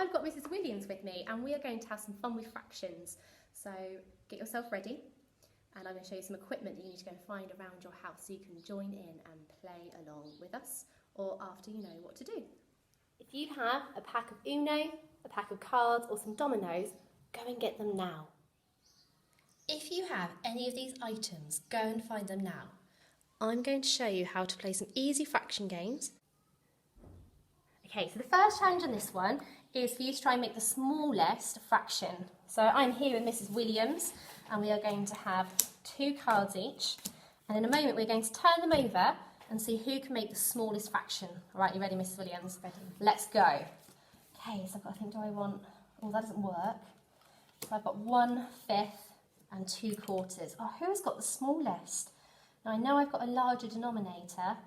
I've got Mrs. Williams with me and we are going to have some fun with fractions. So get yourself ready and I'm going to show you some equipment that you need to go and find around your house so you can join in and play along with us or after you know what to do. If you have a pack of Uno, a pack of cards or some dominoes, go and get them now. If you have any of these items, go and find them now. I'm going to show you how to play some easy fraction games. Okay, so the first challenge on this one is for you to try and make the smallest fraction. So I'm here with Mrs. Williams and we are going to have 2 cards each. And in a moment we're going to turn them over and see who can make the smallest fraction. All right, you ready, Mrs. Williams? Ready. Let's go. Okay, so I've got, oh, that doesn't work. So I've got 1/5 and 2/4. Oh, who's got the smallest? Now I know I've got a larger denominator,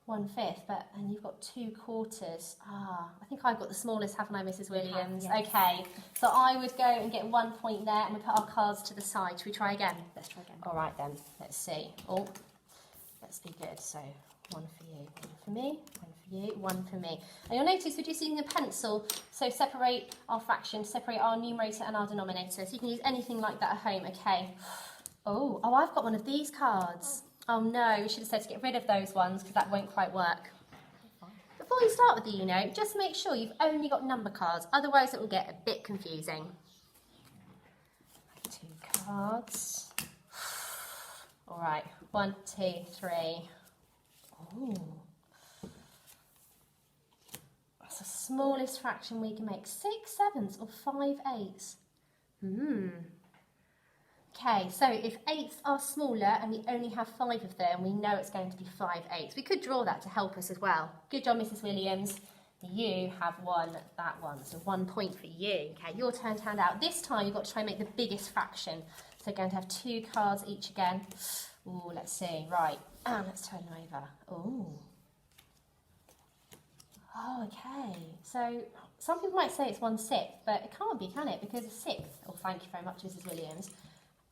1/5, and you've got 2/4. I think I've got the smallest, haven't I, Mrs. Williams? Yes. Okay, so I would go and get 1 point there and we put our cards to the side. Should we try again? Let's try again. All right then, let's see. Oh, let's be good. So 1 for you, 1 for me, 1 for you, 1 for me. And you'll notice we're just using a pencil, so separate our fractions, separate our numerator and our denominator. So you can use anything like that at home, okay? Oh, I've got one of these cards. Oh no, we should have said to get rid of those ones because that won't quite work. Before you start with the Uno, just make sure you've only got number cards, otherwise it will get a bit confusing. 2 cards. All right, 1, 2, 3. Oh, that's the smallest fraction we can make. 6 7s or 5 8s. Okay, so if 8s are smaller and we only have 5 of them, we know it's going to be 5 8s. We could draw that to help us as well. Good job, Mrs. Williams. You have won that one, so 1 point for you. Okay, your turn to hand out. This time you've got to try and make the biggest fraction. So we're going to have 2 cards each again. Ooh, let's see. Right, and let's turn them over. Ooh. Oh, okay. So some people might say it's 1/6, but it can't be, can it? Because a 6th, oh, thank you very much, Mrs. Williams,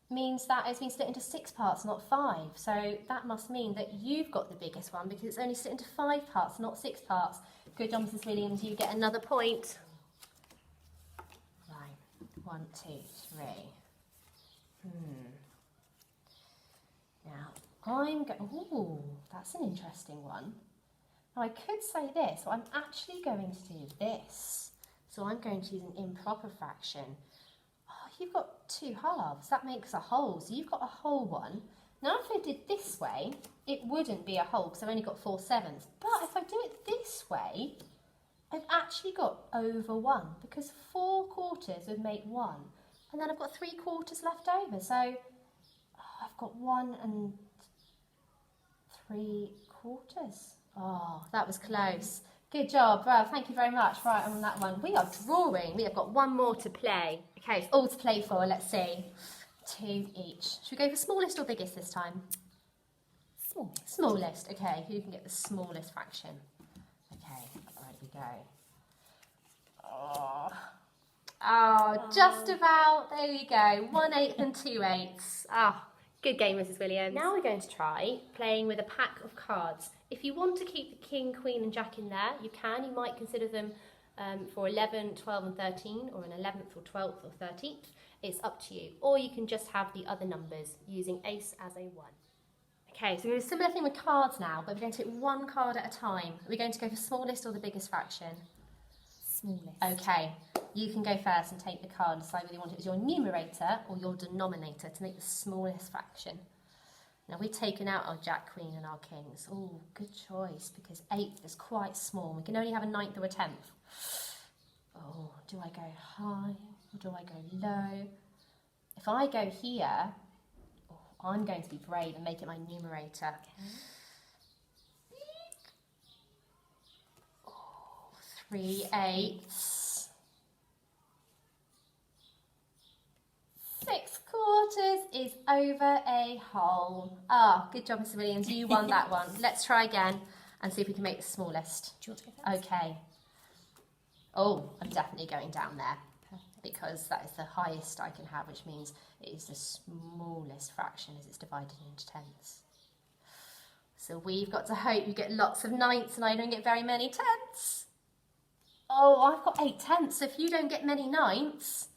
means that it's been split into 6 parts, not 5. So that must mean that you've got the biggest one because it's only split into 5 parts, not 6 parts. Good job, Mrs. Williams. You get another point. Right. 1, 2, 3. Now, I'm going... Ooh, that's an interesting one. Now, I could say this, but I'm actually going to do this. So I'm going to use an improper fraction. You've got 2 halves, that makes a whole, so you've got a whole one. Now if I did this way, it wouldn't be a whole because I've only got 4 7s. But if I do it this way, I've actually got over 1 because 4/4 would make 1. And then I've got 3/4 left over, so I've got 1 3/4. Oh, that was close. Good job, well, thank you very much. Right, on that one. We are drawing. We have got 1 more to play. Okay, it's all to play for, let's see. 2 each. Should we go for smallest or biggest this time? Smallest. Smallest, okay. Who can get the smallest fraction? Okay, right we go. Oh, just about. There we go. 1/8 and 2/8. Good game, Mrs. Williams. Now we're going to try playing with a pack of cards. If you want to keep the king, queen and jack in there, you can. You might consider them for 11, 12 and 13 or an 11th or 12th or 13th. It's up to you. Or you can just have the other numbers using ace as a 1. Okay, so we're doing a similar thing with cards now, but we're going to take 1 card at a time. We're going to go for smallest or the biggest fraction? Smallest. Okay, you can go first and take the card and decide whether you want it as your numerator or your denominator to make the smallest fraction. Now we've taken out our jack, queen and our kings. Oh, good choice, because 8 is quite small. We can only have a 9th or a 10th. Oh, do I go high or do I go low? If I go here, I'm going to be brave and make it my numerator. Okay. 3 8s. 6/4 is over a whole. Good job, Mr. Williams. You won that one. Let's try again and see if we can make the smallest. Do you want to go first? Okay. Oh, I'm definitely going down there because that is the highest I can have, which means it is the smallest fraction as it's divided into tenths. So we've got to hope you get lots of 9ths and I don't get very many 10ths. Oh, I've got 8/10, so if you don't get many ninths...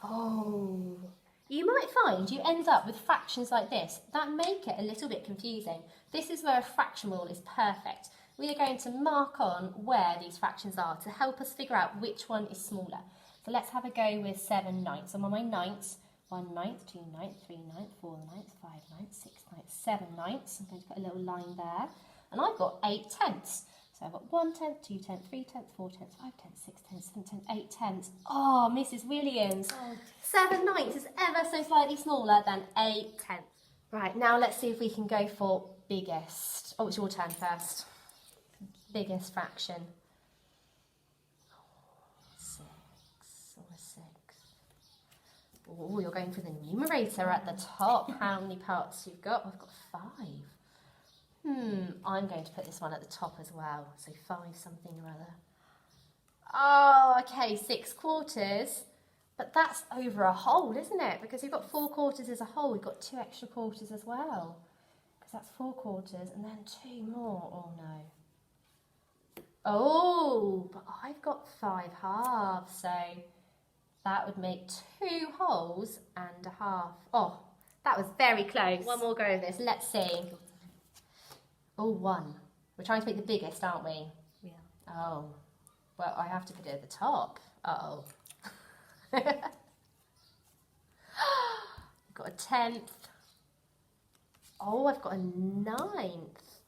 Oh, you might find you end up with fractions like this that make it a little bit confusing. This is where a fraction rule is perfect. We are going to mark on where these fractions are to help us figure out which one is smaller. So let's have a go with 7/9. I'm on my ninths. 1/9, 2/9, 3/9, 4/9, 5/9, 6/9, 7/9. I'm going to put a little line there. And I've got 8/10. So I've got 1/10, 2/10, 3/10, 4/10, 5/10, 6/10, 7/10, 8/10. Oh, Mrs. Williams. 7/9 is ever so slightly smaller than 8/10. Right, now let's see if we can go for biggest. Oh, it's your turn first. Biggest fraction. 6 or 6. Oh, you're going for the numerator at the top. How many parts you've got? I've got 5. I'm going to put this one at the top as well. So 5 something or other. Oh, okay, 6/4. But that's over a whole, isn't it? Because you've got 4/4 as a whole. We've got 2 extra quarters as well. Because that's 4/4 and then 2 more. Oh, no. Oh, but I've got 5 halves. So that would make 2 wholes and a half. Oh, that was very close. One more go of this. Let's see. Oh, 1. We're trying to make the biggest, aren't we? Yeah. Oh, well, I have to put it at the top. Uh-oh. I've got a 10th. Oh, I've got a 9th.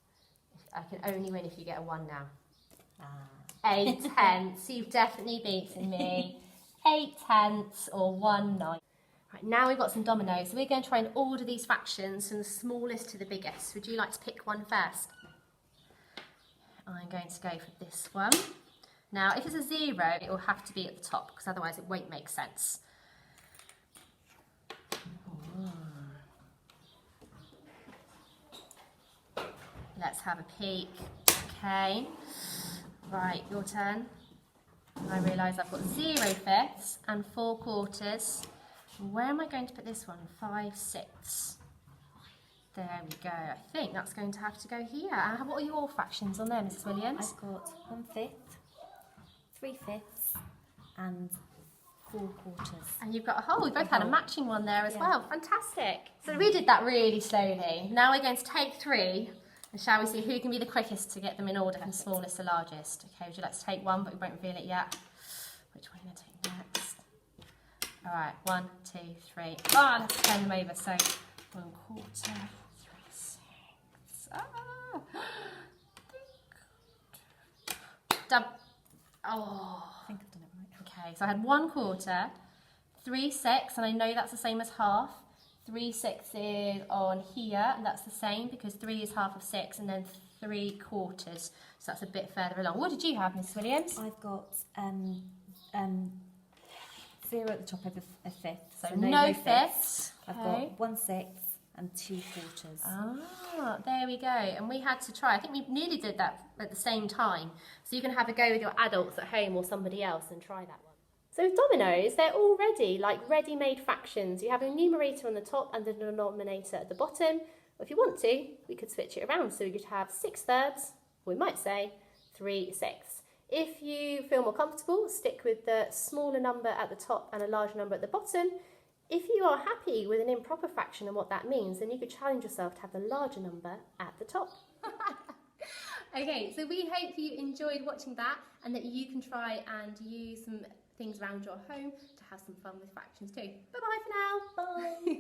I can only win if you get a 1 now. 8/10. You've definitely beaten me. 8/10 or 1/9. Right, now we've got some dominoes. So we're going to try and order these fractions from the smallest to the biggest. Would you like to pick one first? I'm going to go for this one. Now, if it's a 0, it will have to be at the top because otherwise it won't make sense. Let's have a peek. Okay. Right, your turn. I realise I've got 0/5 and 4/4. Where am I going to put this one? 5/6. There we go. I think that's going to have to go here. What are your fractions on there, Mrs. Williams? I've got 1/5, 3/5 and 4/4. And you've got a whole. We both had a matching one there as well. Fantastic. So we did that really slowly. Now we're going to take 3. And shall we see who can be the quickest to get them in order from smallest to largest? Okay, would you like to take one, but we won't reveal it yet? Which one are you going to take next? All right, 1, 2, 3. Oh, let's turn them over. So 1/4, 3/6. Ah. Oh. I think I've done it right. Okay, so I had 1/4, 3/6, and I know that's the same as half. 3/6 is on here, and that's the same because 3 is half of 6, and then 3/4. So that's a bit further along. What did you have, Miss Williams? I've got 0 at the top of a 5th. So no fifths. I've Okay. got 1/6 and 2/4. Ah, there we go. And we had to try. I think we nearly did that at the same time. So you can have a go with your adults at home or somebody else and try that one. So with dominoes, they're all ready, like ready-made fractions. You have a numerator on the top and the denominator at the bottom. If you want to, we could switch it around. So we could have 6/3, or we might say 3/6. If you feel more comfortable, stick with the smaller number at the top and a larger number at the bottom. If you are happy with an improper fraction and what that means, then you could challenge yourself to have the larger number at the top. Okay, so we hope you enjoyed watching that and that you can try and use some things around your home to have some fun with fractions too. Bye-bye for now. Bye.